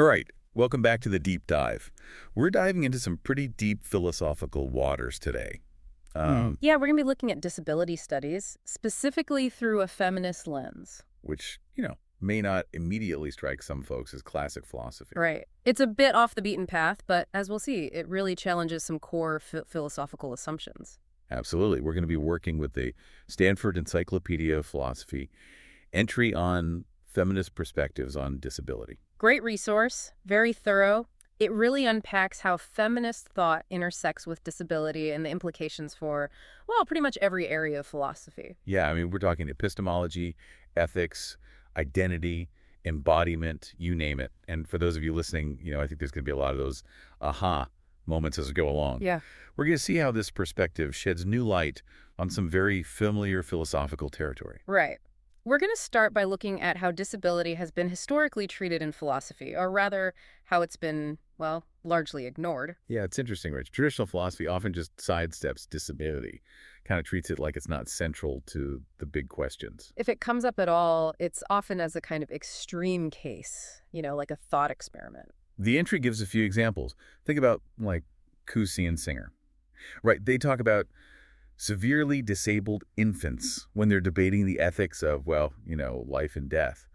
All right, welcome back to the deep dive. We're diving into some pretty deep philosophical waters today. Yeah, we're going to be looking at disability studies, specifically through a feminist lens. Which, may not immediately strike some folks as classic philosophy. Right. It's a bit off the beaten path, but as we'll see, it really challenges some core philosophical assumptions. Absolutely. We're going to be working with the Stanford Encyclopedia of Philosophy entry on feminist perspectives on disability. Great resource, very thorough. It really unpacks how feminist thought intersects with disability and the implications for, well, pretty much every area of philosophy. Yeah, I mean, we're talking epistemology, ethics, identity, embodiment, you name it. And for those of you listening, I think there's going to be a lot of those aha moments as we go along. Yeah. We're going to see how this perspective sheds new light on some very familiar philosophical territory. Right. We're going to start by looking at how disability has been historically treated in philosophy, or rather, how it's been, well, largely ignored. Yeah, it's interesting, Rich. Traditional philosophy often just sidesteps disability, kind of treats it like it's not central to the big questions. If it comes up at all, it's often as a kind of extreme case, like a thought experiment. The entry gives a few examples. Think about, like, Kusi and Singer. Right, they talk about severely disabled infants when they're debating the ethics of, well, life and death.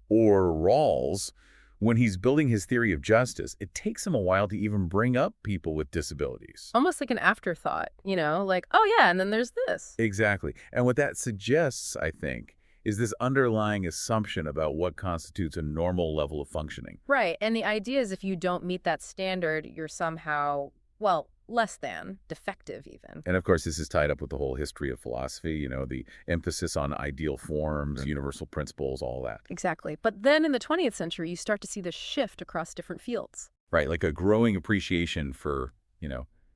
Or Rawls, when he's building his theory of justice, it takes him a while to even bring up people with disabilities. Almost like an afterthought, like, oh yeah, and then there's this. Exactly. And what that suggests, I think, is this underlying assumption about what constitutes a normal level of functioning. Right, and the idea is if you don't meet that standard, you're somehow, well, less than, defective even. And of course, this is tied up with the whole history of philosophy, the emphasis on ideal forms, universal principles, all that. Exactly. But then in the 20th century, you start to see the shift across different fields. Right, like a growing appreciation for,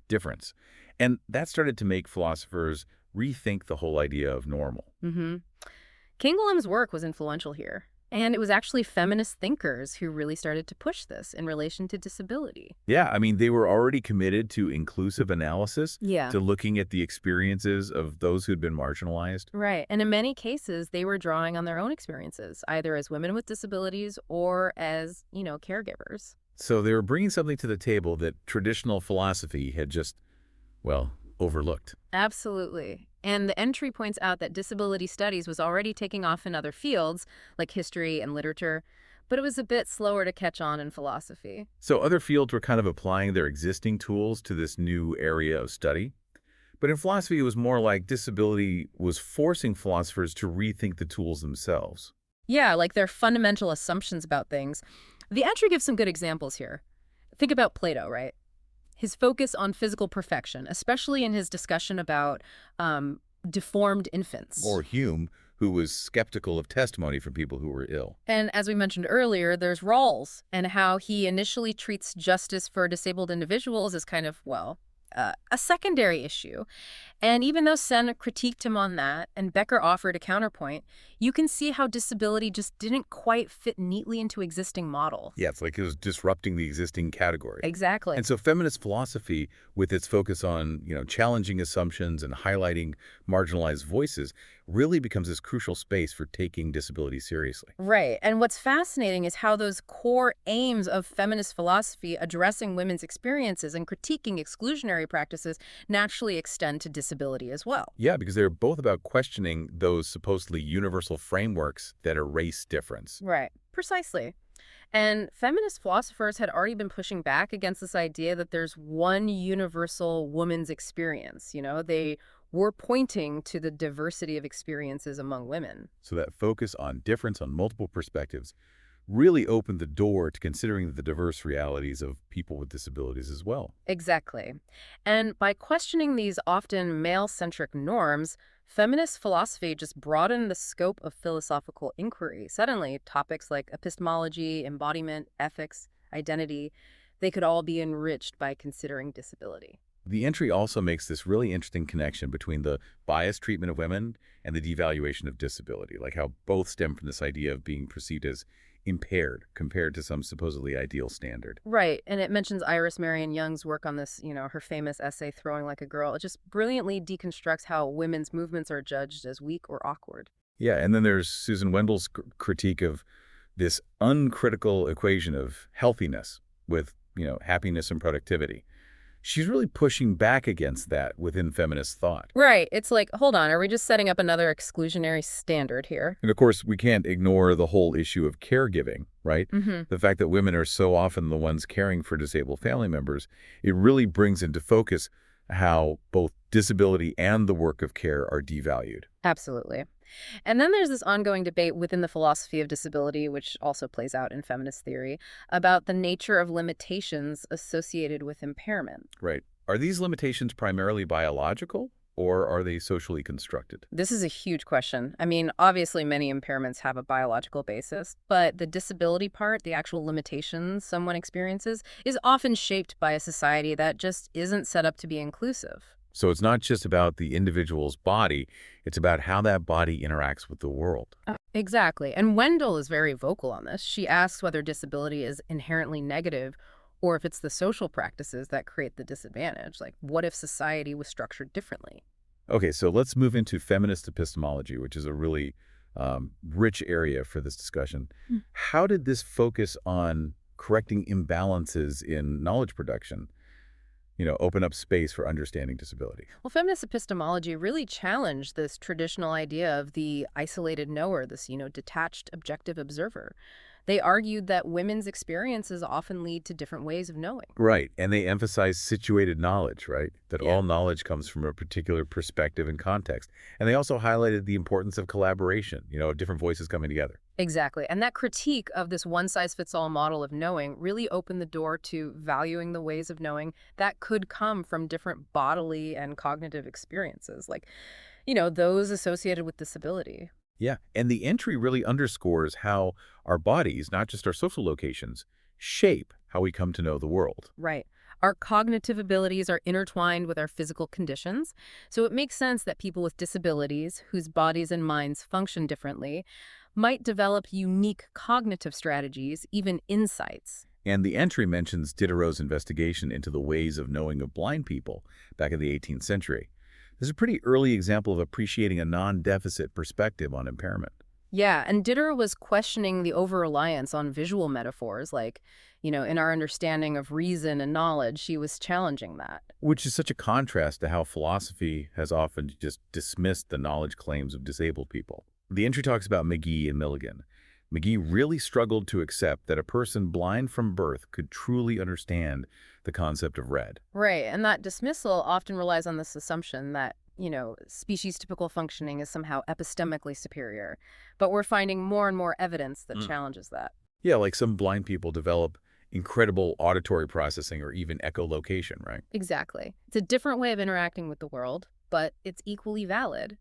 difference. And that started to make philosophers rethink the whole idea of normal. Mm-hmm. Kingelam's work was influential here. And it was actually feminist thinkers who really started to push this in relation to disability. Yeah, I mean, they were already committed to inclusive analysis, Yeah. to looking at the experiences of those who'd been marginalized. Right. And in many cases, they were drawing on their own experiences, either as women with disabilities or as, caregivers. So they were bringing something to the table that traditional philosophy had just, well, overlooked. Absolutely. And the entry points out that disability studies was already taking off in other fields, like history and literature, but it was a bit slower to catch on in philosophy. So other fields were kind of applying their existing tools to this new area of study. But in philosophy, it was more like disability was forcing philosophers to rethink the tools themselves. Yeah, like their fundamental assumptions about things. The entry gives some good examples here. Think about Plato, right? His focus on physical perfection, especially in his discussion about deformed infants. Or Hume, who was skeptical of testimony from people who were ill. And as we mentioned earlier, there's Rawls and how he initially treats justice for disabled individuals as kind of, well, a secondary issue. And even though Sen critiqued him on that and Becker offered a counterpoint, you can see how disability just didn't quite fit neatly into existing models. Yeah, it's like it was disrupting the existing category. Exactly. And so feminist philosophy, with its focus on, challenging assumptions and highlighting marginalized voices, really becomes this crucial space for taking disability seriously. Right. And what's fascinating is how those core aims of feminist philosophy, addressing women's experiences and critiquing exclusionary practices, naturally extend to disability as well. Yeah, because they're both about questioning those supposedly universal frameworks that erase difference. Right. Precisely. And feminist philosophers had already been pushing back against this idea that there's one universal woman's experience. They were pointing to the diversity of experiences among women. So that focus on difference on multiple perspectives really opened the door to considering the diverse realities of people with disabilities as well. Exactly. And by questioning these often male-centric norms, feminist philosophy just broadened the scope of philosophical inquiry. Suddenly, topics like epistemology, embodiment, ethics, identity, they could all be enriched by considering disability. The entry also makes this really interesting connection between the biased treatment of women and the devaluation of disability, like how both stem from this idea of being perceived as impaired compared to some supposedly ideal standard. Right. And it mentions Iris Marion Young's work on this, her famous essay, Throwing Like a Girl. It just brilliantly deconstructs how women's movements are judged as weak or awkward. Yeah, and then there's Susan Wendell's critique of this uncritical equation of healthiness with, happiness and productivity. She's really pushing back against that within feminist thought. Right. It's like, hold on, are we just setting up another exclusionary standard here? And of course, we can't ignore the whole issue of caregiving, right? Mm-hmm. The fact that women are so often the ones caring for disabled family members, it really brings into focus how both disability and the work of care are devalued. Absolutely. And then there's this ongoing debate within the philosophy of disability, which also plays out in feminist theory, about the nature of limitations associated with impairment. Right. Are these limitations primarily biological, or are they socially constructed? This is a huge question. I mean, obviously many impairments have a biological basis, but the disability part, the actual limitations someone experiences, is often shaped by a society that just isn't set up to be inclusive. So it's not just about the individual's body, it's about how that body interacts with the world. Exactly. And Wendell is very vocal on this. She asks whether disability is inherently negative or if it's the social practices that create the disadvantage. Like, what if society was structured differently? Okay, so let's move into feminist epistemology, which is a really rich area for this discussion. Mm. How did this focus on correcting imbalances in knowledge production, open up space for understanding disability? Well, feminist epistemology really challenged this traditional idea of the isolated knower, this, detached objective observer. They argued that women's experiences often lead to different ways of knowing. Right, and they emphasize situated knowledge, right? That Yeah. all knowledge comes from a particular perspective and context. And they also highlighted the importance of collaboration, of different voices coming together. Exactly. And that critique of this one-size-fits-all model of knowing really opened the door to valuing the ways of knowing that could come from different bodily and cognitive experiences, like, those associated with disability. Yeah, and the entry really underscores how our bodies, not just our social locations, shape how we come to know the world. Right. Our cognitive abilities are intertwined with our physical conditions, so it makes sense that people with disabilities, whose bodies and minds function differently, might develop unique cognitive strategies, even insights. And the entry mentions Diderot's investigation into the ways of knowing of blind people back in the 18th century. This is a pretty early example of appreciating a non-deficit perspective on impairment. Yeah, and Diderot was questioning the over-reliance on visual metaphors, like, in our understanding of reason and knowledge, she was challenging that. Which is such a contrast to how philosophy has often just dismissed the knowledge claims of disabled people. The entry talks about McGee and Milligan. McGee really struggled to accept that a person blind from birth could truly understand the concept of red. Right, and that dismissal often relies on this assumption that, species-typical functioning is somehow epistemically superior. But we're finding more and more evidence that challenges that. Yeah, like some blind people develop incredible auditory processing or even echolocation, right? Exactly. It's a different way of interacting with the world, but it's equally valid.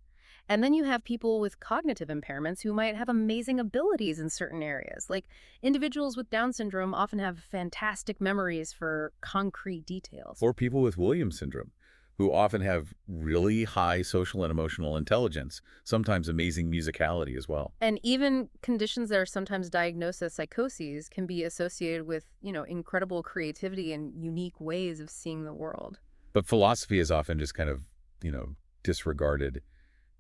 And then you have people with cognitive impairments who might have amazing abilities in certain areas. Like individuals with Down syndrome often have fantastic memories for concrete details. Or people with Williams syndrome, who often have really high social and emotional intelligence, sometimes amazing musicality as well. And even conditions that are sometimes diagnosed as psychoses can be associated with, incredible creativity and unique ways of seeing the world. But philosophy has often just kind of, disregarded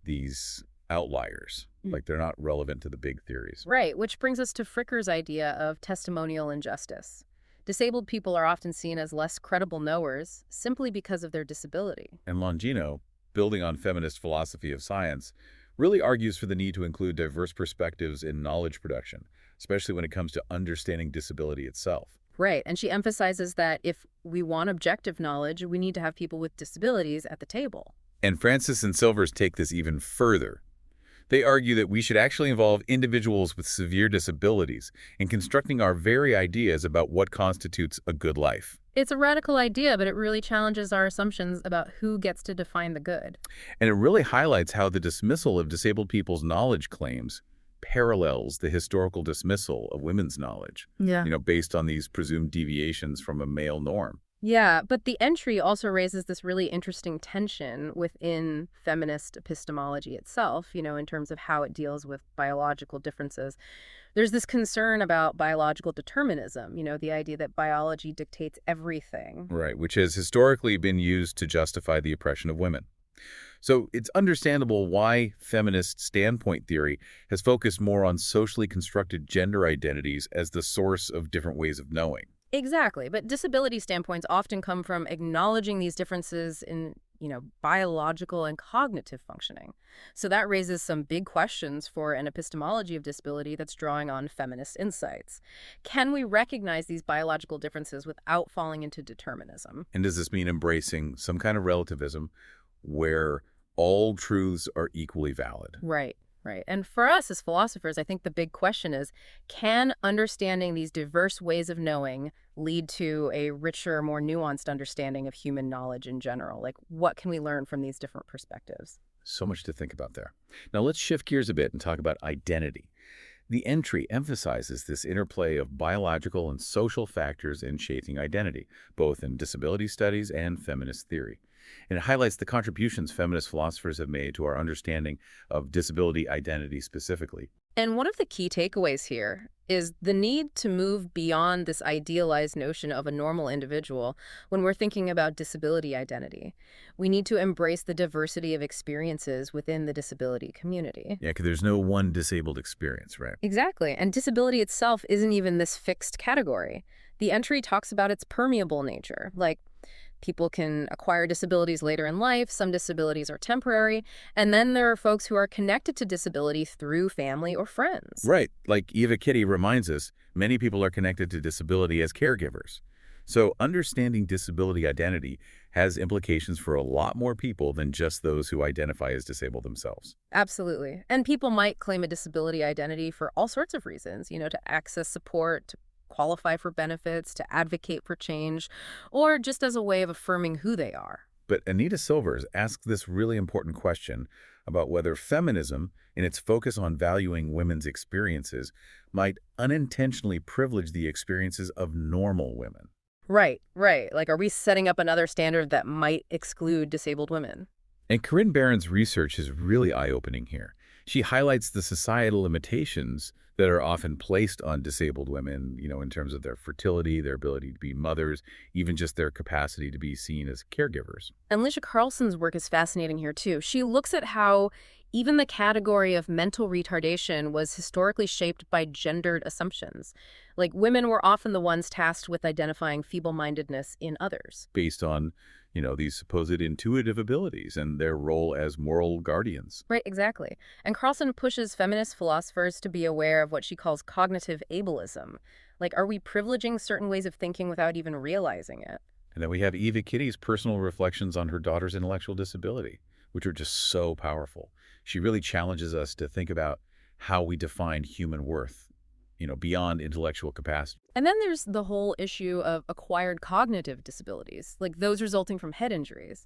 these outliers. Like they're not relevant to the big theories. Right, which brings us to Fricker's idea of testimonial injustice. Disabled people are often seen as less credible knowers simply because of their disability. And Longino, building on feminist philosophy of science, really argues for the need to include diverse perspectives in knowledge production, especially when it comes to understanding disability itself. Right, and she emphasizes that if we want objective knowledge, we need to have people with disabilities at the table. And Francis and Silvers take this even further. They argue that we should actually involve individuals with severe disabilities in constructing our very ideas about what constitutes a good life. It's a radical idea, but it really challenges our assumptions about who gets to define the good. And it really highlights how the dismissal of disabled people's knowledge claims parallels the historical dismissal of women's knowledge, Yeah. Based on these presumed deviations from a male norm. Yeah, but the entry also raises this really interesting tension within feminist epistemology itself, in terms of how it deals with biological differences. There's this concern about biological determinism, the idea that biology dictates everything. Right, which has historically been used to justify the oppression of women. So it's understandable why feminist standpoint theory has focused more on socially constructed gender identities as the source of different ways of knowing. Exactly, but disability standpoints often come from acknowledging these differences in, biological and cognitive functioning. So that raises some big questions for an epistemology of disability that's drawing on feminist insights. Can we recognize these biological differences without falling into determinism? And does this mean embracing some kind of relativism where all truths are equally valid? Right, right. And for us as philosophers, I think the big question is, can understanding these diverse ways of knowing lead to a richer, more nuanced understanding of human knowledge in general? Like, what can we learn from these different perspectives? So much to think about there. Now let's shift gears a bit and talk about identity. The entry emphasizes this interplay of biological and social factors in shaping identity, both in disability studies and feminist theory. And it highlights the contributions feminist philosophers have made to our understanding of disability identity specifically. And one of the key takeaways here is the need to move beyond this idealized notion of a normal individual when we're thinking about disability identity. We need to embrace the diversity of experiences within the disability community. Yeah, because there's no one disabled experience, right? Exactly. And disability itself isn't even this fixed category. The entry talks about its permeable nature, like people can acquire disabilities later in life, some disabilities are temporary, and then there are folks who are connected to disability through family or friends. Right. Like Eva Kitty reminds us, many people are connected to disability as caregivers. So understanding disability identity has implications for a lot more people than just those who identify as disabled themselves. Absolutely. And people might claim a disability identity for all sorts of reasons, to access support, to qualify for benefits, to advocate for change, or just as a way of affirming who they are. But Anita Silvers asks this really important question about whether feminism, in its focus on valuing women's experiences, might unintentionally privilege the experiences of normal women. Right, right. Like, are we setting up another standard that might exclude disabled women? And Corinne Barron's research is really eye-opening here. She highlights the societal limitations that are often placed on disabled women, in terms of their fertility, their ability to be mothers, even just their capacity to be seen as caregivers. And Lisha Carlson's work is fascinating here, too. She looks at how even the category of mental retardation was historically shaped by gendered assumptions. Like, women were often the ones tasked with identifying feeble-mindedness in others. Based on, these supposed intuitive abilities and their role as moral guardians. Right, exactly. And Carlson pushes feminist philosophers to be aware of what she calls cognitive ableism. Like, are we privileging certain ways of thinking without even realizing it? And then we have Eva Kitty's personal reflections on her daughter's intellectual disability, which are just so powerful. She really challenges us to think about how we define human worth, beyond intellectual capacity. And then there's the whole issue of acquired cognitive disabilities, like those resulting from head injuries.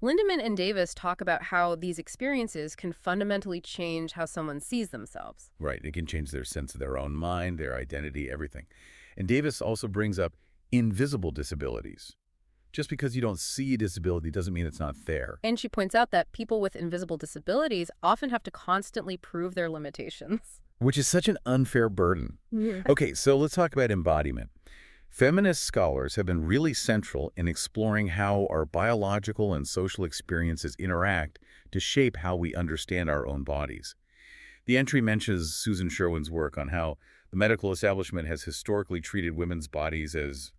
Lindemann and Davis talk about how these experiences can fundamentally change how someone sees themselves. Right. It can change their sense of their own mind, their identity, everything. And Davis also brings up invisible disabilities. Just because you don't see a disability doesn't mean it's not there. And she points out that people with invisible disabilities often have to constantly prove their limitations. Which is such an unfair burden. Yeah. Okay, so let's talk about embodiment. Feminist scholars have been really central in exploring how our biological and social experiences interact to shape how we understand our own bodies. The entry mentions Susan Sherwin's work on how the medical establishment has historically treated women's bodies as,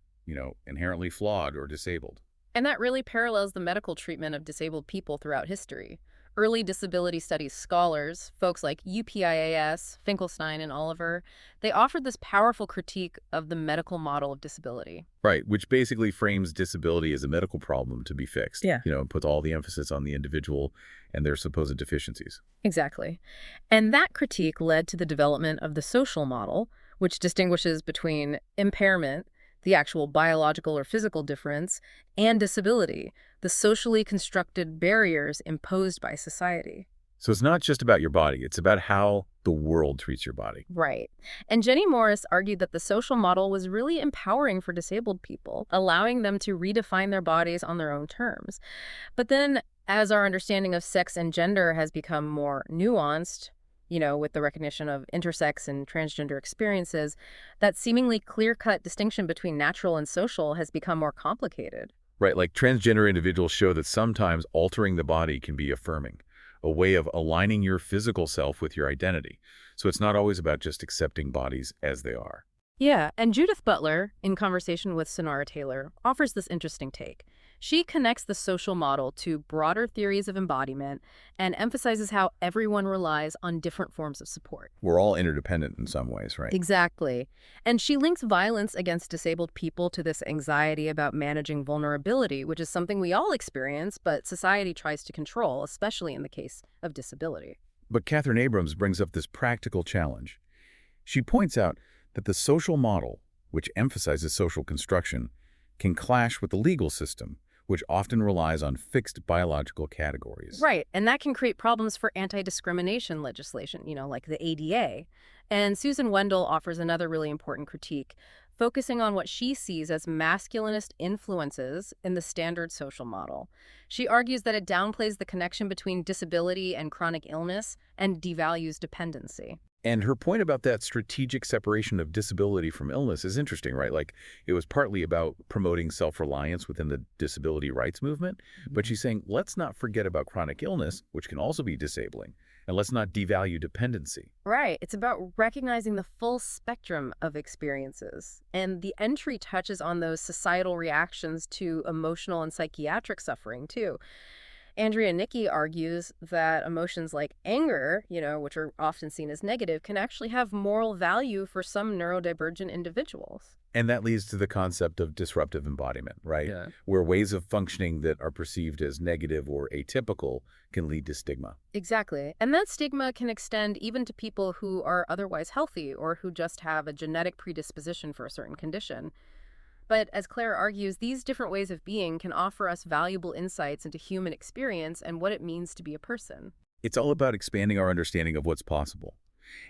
inherently flawed or disabled. And that really parallels the medical treatment of disabled people throughout history. Early disability studies scholars, folks like UPIAS, Finkelstein, and Oliver, they offered this powerful critique of the medical model of disability. Right, which basically frames disability as a medical problem to be fixed. Yeah. And puts all the emphasis on the individual and their supposed deficiencies. Exactly. And that critique led to the development of the social model, which distinguishes between impairment, the actual biological or physical difference, and disability, the socially constructed barriers imposed by society. So it's not just about your body, it's about how the world treats your body. Right. And Jenny Morris argued that the social model was really empowering for disabled people, allowing them to redefine their bodies on their own terms. But then, as our understanding of sex and gender has become more nuanced, with the recognition of intersex and transgender experiences, that seemingly clear-cut distinction between natural and social has become more complicated. Right, like transgender individuals show that sometimes altering the body can be affirming, a way of aligning your physical self with your identity. So it's not always about just accepting bodies as they are. Yeah, and Judith Butler, in conversation with Sonara Taylor, offers this interesting take. She connects the social model to broader theories of embodiment and emphasizes how everyone relies on different forms of support. We're all interdependent in some ways, right? Exactly. And she links violence against disabled people to this anxiety about managing vulnerability, which is something we all experience, but society tries to control, especially in the case of disability. But Catherine Abrams brings up this practical challenge. She points out that the social model, which emphasizes social construction, can clash with the legal system, which often relies on fixed biological categories. Right, and that can create problems for anti-discrimination legislation, like the ADA. And Susan Wendell offers another really important critique, focusing on what she sees as masculinist influences in the standard social model. She argues that it downplays the connection between disability and chronic illness and devalues dependency. And her point about that strategic separation of disability from illness is interesting, right? Like, it was partly about promoting self-reliance within the disability rights movement, but she's saying, let's not forget about chronic illness, which can also be disabling, and let's not devalue dependency. Right. It's about recognizing the full spectrum of experiences. And the entry touches on those societal reactions to emotional and psychiatric suffering, too. Andrea Nicky argues that emotions like anger, which are often seen as negative, can actually have moral value for some neurodivergent individuals. And that leads to the concept of disruptive embodiment, right? Yeah. Where ways of functioning that are perceived as negative or atypical can lead to stigma. Exactly. And that stigma can extend even to people who are otherwise healthy or who just have a genetic predisposition for a certain condition. But as Claire argues, these different ways of being can offer us valuable insights into human experience and what it means to be a person. It's all about expanding our understanding of what's possible.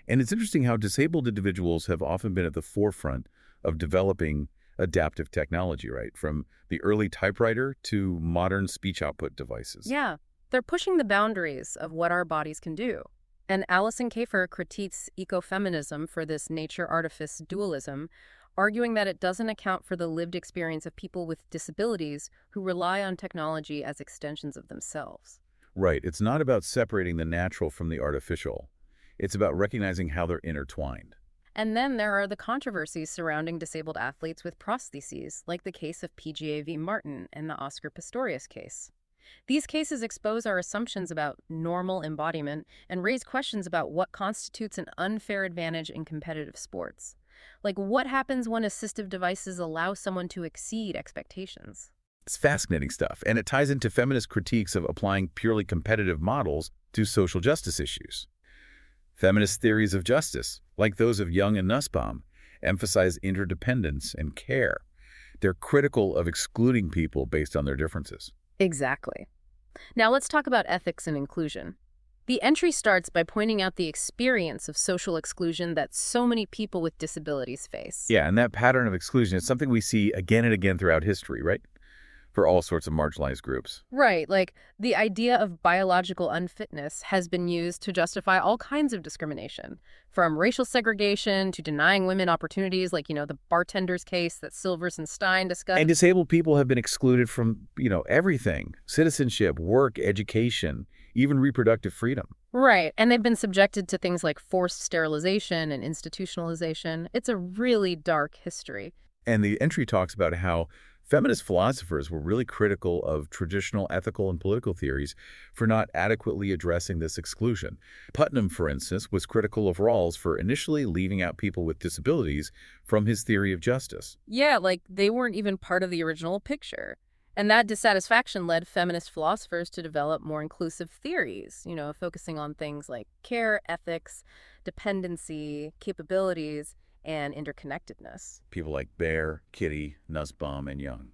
And it's interesting how disabled individuals have often been at the forefront of developing adaptive technology, right? From the early typewriter to modern speech output devices. Yeah, they're pushing the boundaries of what our bodies can do. And Alison Kafer critiques ecofeminism for this nature-artifice dualism, arguing that it doesn't account for the lived experience of people with disabilities who rely on technology as extensions of themselves. Right. It's not about separating the natural from the artificial. It's about recognizing how they're intertwined. And then there are the controversies surrounding disabled athletes with prostheses, like the case of PGA v. Martin and the Oscar Pistorius case. These cases expose our assumptions about normal embodiment and raise questions about what constitutes an unfair advantage in competitive sports. Like, what happens when assistive devices allow someone to exceed expectations? It's fascinating stuff, and it ties into feminist critiques of applying purely competitive models to social justice issues. Feminist theories of justice, like those of Young and Nussbaum, emphasize interdependence and care. They're critical of excluding people based on their differences. Exactly. Now let's talk about ethics and inclusion. The entry starts by pointing out the experience of social exclusion that so many people with disabilities face. Yeah, and that pattern of exclusion is something we see again and again throughout history, right? For all sorts of marginalized groups. Right, like the idea of biological unfitness has been used to justify all kinds of discrimination, from racial segregation to denying women opportunities, like, the bartender's case that Silvers and Stein discussed. And disabled people have been excluded from, everything. Citizenship, work, education, even reproductive freedom. Right, and they've been subjected to things like forced sterilization and institutionalization. It's a really dark history. And the entry talks about how feminist philosophers were really critical of traditional ethical and political theories for not adequately addressing this exclusion. Putnam, for instance, was critical of Rawls for initially leaving out people with disabilities from his theory of justice. Yeah, like they weren't even part of the original picture. And that dissatisfaction led feminist philosophers to develop more inclusive theories, focusing on things like care, ethics, dependency, capabilities, and interconnectedness. People like Baer, Kitty, Nussbaum, and Young.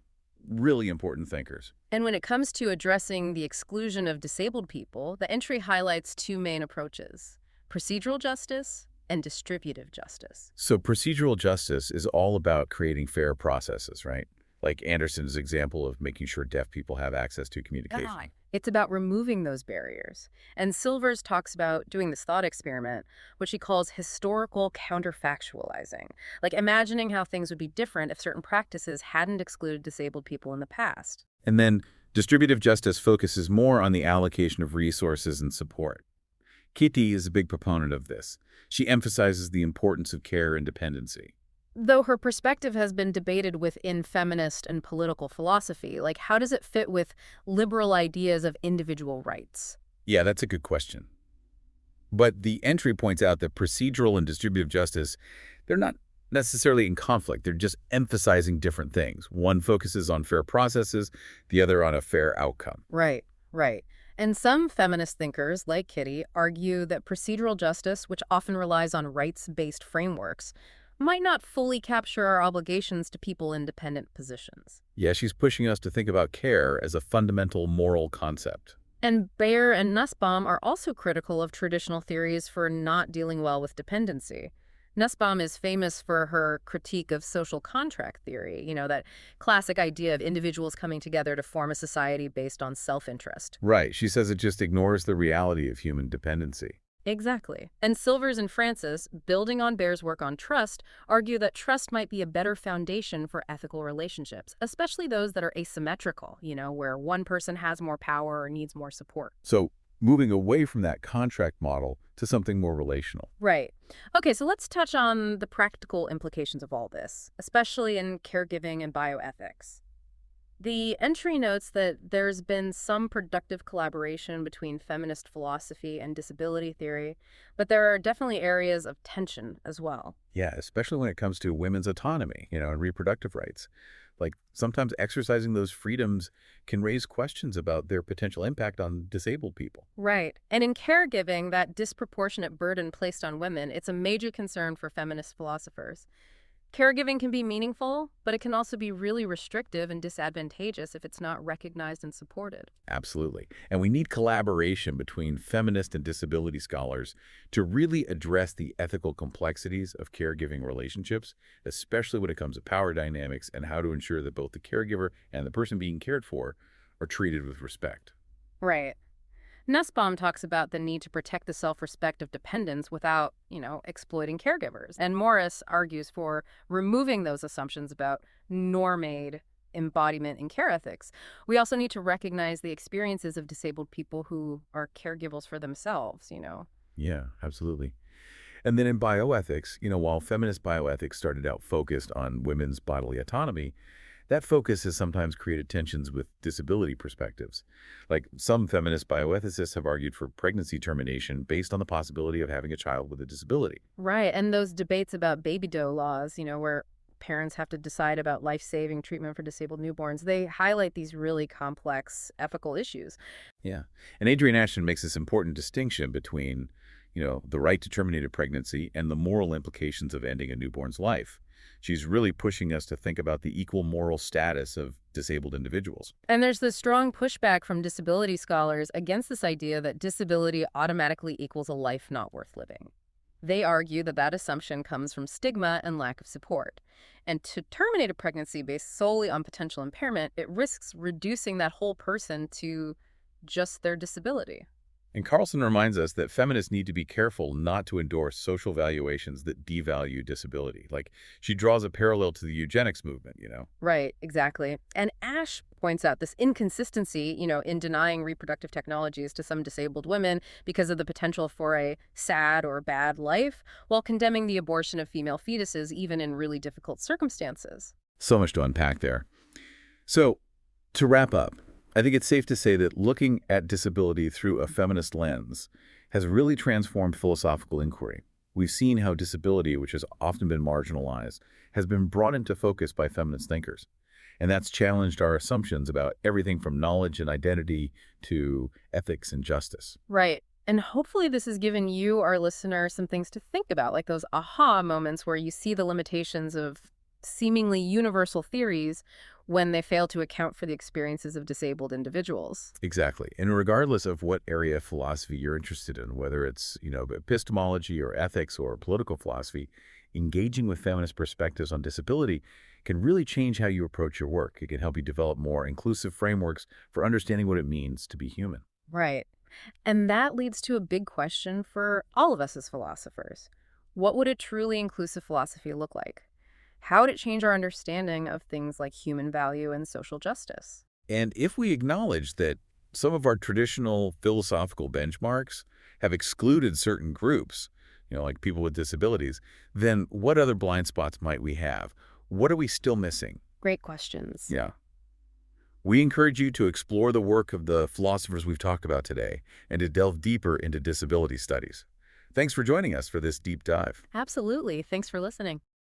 Really important thinkers. And when it comes to addressing the exclusion of disabled people, the entry highlights two main approaches: procedural justice and distributive justice. So procedural justice is all about creating fair processes, right? like Anderson's example of making sure deaf people have access to communication. It's about removing those barriers. And Silvers talks about doing this thought experiment, which he calls historical counterfactualizing, like imagining how things would be different if certain practices hadn't excluded disabled people in the past. And then distributive justice focuses more on the allocation of resources and support. Kitty is a big proponent of this. She emphasizes the importance of care and dependency. Though her perspective has been debated within feminist and political philosophy, like how does it fit with liberal ideas of individual rights? Yeah, that's a good question. But the entry points out that procedural and distributive justice, they're not necessarily in conflict. They're just emphasizing different things. One focuses on fair processes, the other on a fair outcome. Right, right. And some feminist thinkers, like Kitty, argue that procedural justice, which often relies on rights-based frameworks, might not fully capture our obligations to people in dependent positions. Yeah, she's pushing us to think about care as a fundamental moral concept. And Bayer and Nussbaum are also critical of traditional theories for not dealing well with dependency. Nussbaum is famous for her critique of social contract theory, that classic idea of individuals coming together to form a society based on self-interest. Right, she says it just ignores the reality of human dependency. Exactly. And Silvers and Francis, building on Bayer's work on trust, argue that trust might be a better foundation for ethical relationships, especially those that are asymmetrical, where one person has more power or needs more support. So moving away from that contract model to something more relational. Right. Okay, so let's touch on the practical implications of all this, especially in caregiving and bioethics. The entry notes that there's been some productive collaboration between feminist philosophy and disability theory, but there are definitely areas of tension as well. Yeah, especially when it comes to women's autonomy, and reproductive rights. Like sometimes exercising those freedoms can raise questions about their potential impact on disabled people. Right. And in caregiving, that disproportionate burden placed on women, it's a major concern for feminist philosophers. Caregiving can be meaningful, but it can also be really restrictive and disadvantageous if it's not recognized and supported. Absolutely. And we need collaboration between feminist and disability scholars to really address the ethical complexities of caregiving relationships, especially when it comes to power dynamics and how to ensure that both the caregiver and the person being cared for are treated with respect. Right. Nussbaum talks about the need to protect the self-respect of dependents without, exploiting caregivers. And Morris argues for removing those assumptions about norm-made embodiment in care ethics. We also need to recognize the experiences of disabled people who are caregivers for themselves. Yeah, absolutely. And then in bioethics, while feminist bioethics started out focused on women's bodily autonomy, that focus has sometimes created tensions with disability perspectives. Like some feminist bioethicists have argued for pregnancy termination based on the possibility of having a child with a disability. Right. And those debates about baby doe laws, where parents have to decide about life-saving treatment for disabled newborns, they highlight these really complex ethical issues. Yeah. And Adrienne Ashton makes this important distinction between, the right to terminate a pregnancy and the moral implications of ending a newborn's life. She's really pushing us to think about the equal moral status of disabled individuals. And there's this strong pushback from disability scholars against this idea that disability automatically equals a life not worth living. They argue that that assumption comes from stigma and lack of support. And to terminate a pregnancy based solely on potential impairment, it risks reducing that whole person to just their disability. And Carlson reminds us that feminists need to be careful not to endorse social valuations that devalue disability. Like, she draws a parallel to the eugenics movement. Right, exactly. And Ash points out this inconsistency, in denying reproductive technologies to some disabled women because of the potential for a sad or bad life, while condemning the abortion of female fetuses even in really difficult circumstances. So much to unpack there. So, to wrap up, I think it's safe to say that looking at disability through a feminist lens has really transformed philosophical inquiry. We've seen how disability, which has often been marginalized, has been brought into focus by feminist thinkers. And that's challenged our assumptions about everything from knowledge and identity to ethics and justice. Right. And hopefully this has given you, our listener, some things to think about, like those aha moments where you see the limitations of seemingly universal theories when they fail to account for the experiences of disabled individuals. Exactly. And regardless of what area of philosophy you're interested in, whether it's, epistemology or ethics or political philosophy, engaging with feminist perspectives on disability can really change how you approach your work. It can help you develop more inclusive frameworks for understanding what it means to be human. Right. And that leads to a big question for all of us as philosophers. What would a truly inclusive philosophy look like? How would it change our understanding of things like human value and social justice? And if we acknowledge that some of our traditional philosophical benchmarks have excluded certain groups, like people with disabilities, then what other blind spots might we have? What are we still missing? Great questions. Yeah. We encourage you to explore the work of the philosophers we've talked about today and to delve deeper into disability studies. Thanks for joining us for this deep dive. Absolutely. Thanks for listening.